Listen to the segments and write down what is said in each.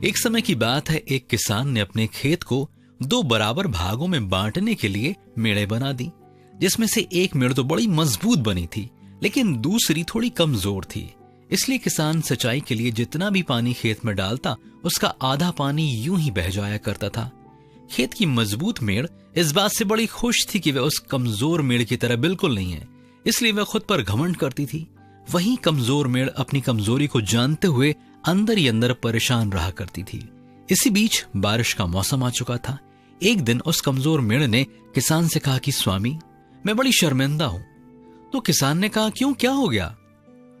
एक समय की बात है, एक किसान ने अपने खेत को 2 बराबर भागों में बांटने के लिए मेड़े बना दी, जिसमें से एक मेड़ तो बड़ी मजबूत बनी थी, लेकिन दूसरी थोड़ी कमजोर थी। इसलिए किसान सिंचाई के लिए जितना भी पानी खेत में डालता, उसका आधा पानी यूं ही बह जाया करता था। खेत की मजबूत मेड़ इस बात से बड़ी खुश थी कि वह उस कमजोर मेड़ की तरह बिल्कुल नहीं है, इसलिए वह खुद पर घमंड करती थी। वहीं कमजोर मेड़ अपनी कमजोरी को जानते हुए अंदर ही अंदर परेशान रहा करती थी। इसी बीच बारिश का मौसम आ चुका था। एक दिन उस कमजोर मेड़ ने किसान से कहा कि स्वामी, मैं बड़ी शर्मिंदा हूं। तो किसान ने कहा, क्यों, क्या हो गया?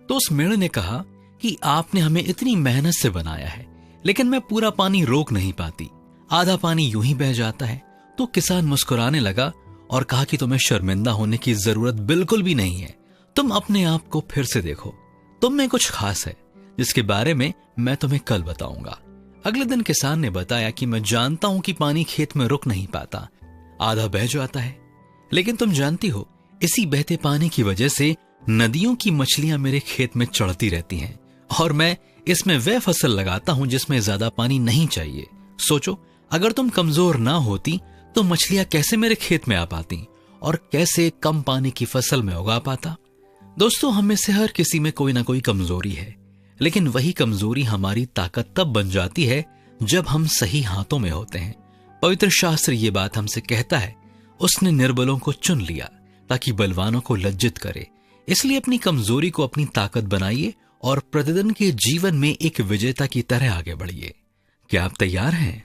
तो उस मेड़ ने कहा कि आपने हमें इतनी मेहनत से बनाया है, लेकिन मैं पूरा पानी रोक नहीं पाती, आधा पानी यूं ही बह जाता है। तो किसान मुस्कुराने लगा और कहा कि तुम्हें शर्मिंदा होने की जरूरत बिल्कुल भी नहीं है। तुम अपने आप को फिर से देखो, तुम में कुछ खास है जिसके बारे में मैं तुम्हें कल बताऊंगा। अगले दिन किसान ने बताया कि मैं जानता हूं कि पानी खेत में रुक नहीं पाता, आधा बह जाता है, लेकिन तुम जानती हो, इसी बहते पानी की वजह से नदियों की मछलियां मेरे खेत में चढ़ती रहती हैं और मैं इसमें वह फसल लगाता हूं जिसमें ज्यादा पानी नहीं चाहिए। सोचो, अगर तुम कमजोर ना होती तो मछलियां कैसे मेरे खेत में आ पाती और कैसे कम पानी की फसल में उगा पाता। दोस्तों, हम में से हर किसी में कोई ना कोई कमजोरी है, लेकिन वही कमजोरी हमारी ताकत तब बन जाती है जब हम सही हाथों में होते हैं। पवित्र शास्त्र ये बात हमसे कहता है, उसने निर्बलों को चुन लिया ताकि बलवानों को लज्जित करे। इसलिए अपनी कमजोरी को अपनी ताकत बनाइए और प्रतिदिन के जीवन में एक विजेता की तरह आगे बढ़िए। क्या आप तैयार हैं?